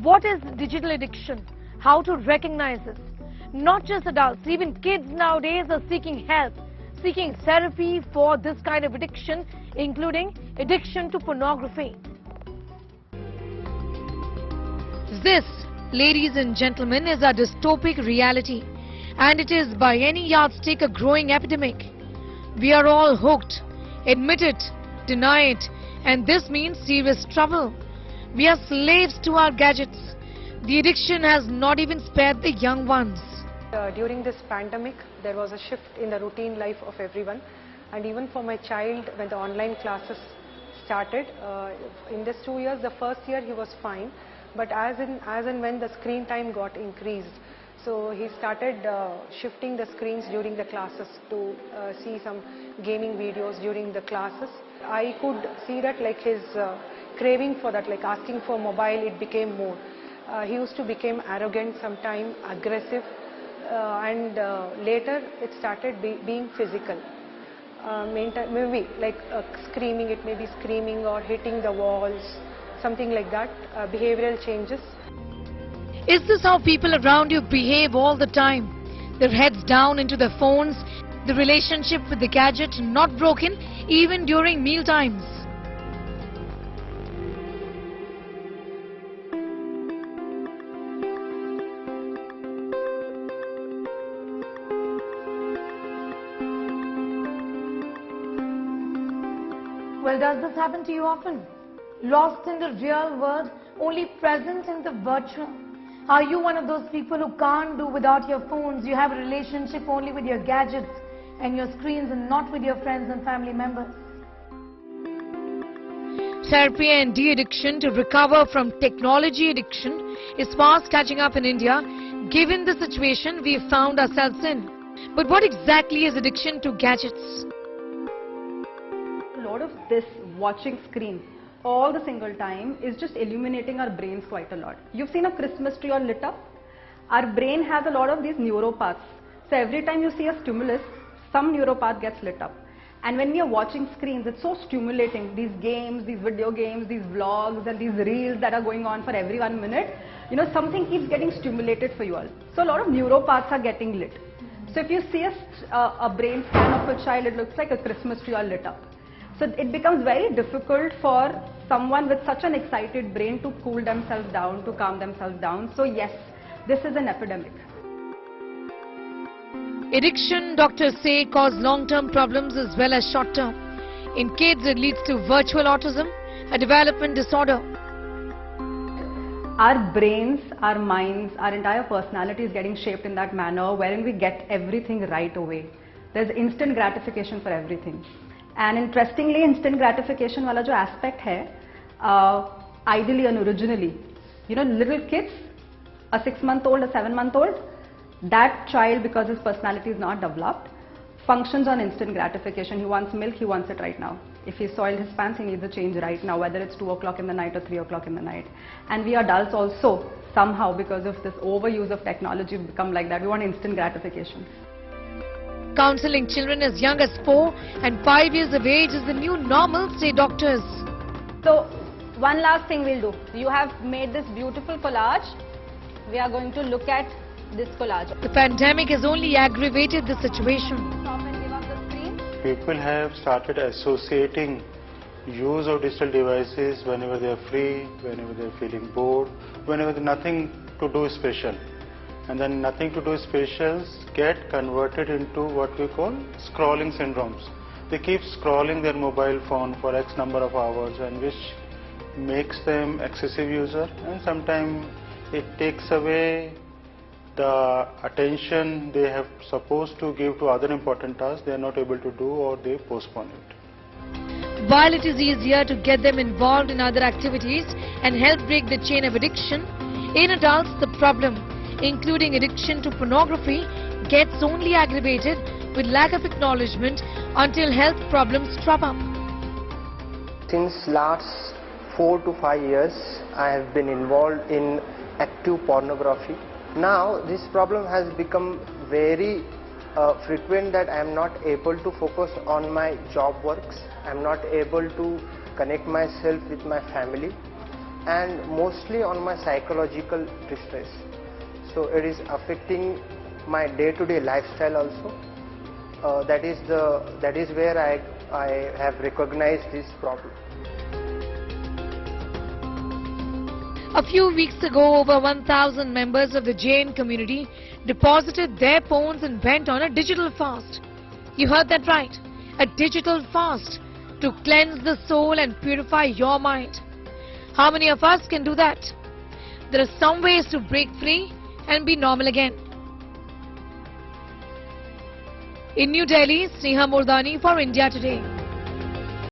What is digital addiction? How to recognize this? Not just adults, even kids nowadays are seeking help, seeking therapy for this kind of addiction, including addiction to pornography. This, ladies and gentlemen, is a dystopic reality, and it is by any yardstick a growing epidemic. We are all hooked. Admit it, deny it, and this means serious trouble. We are slaves to our gadgets. The addiction has not even spared the young ones. During this pandemic, there was a shift in the routine life of everyone, and even for my child, when the online classes started, in this 2 years, the first year he was fine, but as and when the screen time got increased, so he started shifting the screens during the classes to see some gaming videos during the classes. I could see that like his craving for that, like asking for mobile, it became more. He used to become arrogant, sometimes aggressive, and later it started being physical. Maybe like screaming, it may be screaming or hitting the walls, something like that, behavioral changes. Is this how people around you behave all the time? Their heads down into their phones, the relationship with the gadget not broken even during meal times. Well, does this happen to you often? Lost in the real world, only present in the virtual? Are you one of those people who can't do without your phones? You have a relationship only with your gadgets and your screens and not with your friends and family members? Therapy and de-addiction to recover from technology addiction is fast catching up in India, given the situation we have found ourselves in. But what exactly is addiction to gadgets? A lot of this watching screen all the single time is just illuminating our brains quite a lot. You've seen a Christmas tree all lit up. Our brain has a lot of these neuropaths. So every time you see a stimulus, some neuropath gets lit up. And when we are watching screens, it's so stimulating. These games, these video games, these vlogs and these reels that are going on for every 1 minute, you know, something keeps getting stimulated for you all. So a lot of neuropaths are getting lit. So if you see a brain scan of a child, it looks like a Christmas tree all lit up. So it becomes very difficult for someone with such an excited brain to cool themselves down, to calm themselves down. So yes, this is an epidemic. Addiction, doctors say, cause long-term problems as well as short-term. In kids, it leads to virtual autism, a development disorder. Our brains, our minds, our entire personality is getting shaped in that manner wherein we get everything right away. There's instant gratification for everything. And interestingly, instant gratification wala jo aspect hai, ideally and originally, you know, little kids, a 6-month-old, a 7-month-old, that child, because his personality is not developed, functions on instant gratification. He wants milk, he wants it right now. If he soiled his pants, he needs a change right now, whether it's 2 o'clock in the night or 3 o'clock in the night. And we adults also, somehow, because of this overuse of technology, become like that. We want instant gratification. Counseling children as young as 4 and 5 years of age is the new normal, say doctors. So, one last thing we'll do. You have made this beautiful collage. We are going to look at this collage. The pandemic has only aggravated the situation. Stop and give up the screen. People have started associating use of digital devices whenever they are free, whenever they are feeling bored, whenever there's nothing to do special. And then nothing to do specials get converted into what we call scrolling syndromes. They keep scrolling their mobile phone for X number of hours, and which makes them excessive user, and sometimes it takes away the attention they have supposed to give to other important tasks. They are not able to do, or they postpone it. While it is easier to get them involved in other activities and help break the chain of addiction, in adults the problem, including addiction to pornography, gets only aggravated with lack of acknowledgement until health problems crop up. Since last 4 to 5 years, I have been involved in active pornography. Now this problem has become very frequent that I am not able to focus on my job works. I am not able to connect myself with my family. and mostly on my psychological distress. So it is affecting my day-to-day lifestyle also. That is where I have recognized this problem. A few weeks ago, over 1,000 members of the Jain community deposited their phones and went on a digital fast. You heard that right, a digital fast to cleanse the soul and purify your mind. How many of us can do that? There are some ways to break free and be normal again. In New Delhi, Sneha Mordani for India Today.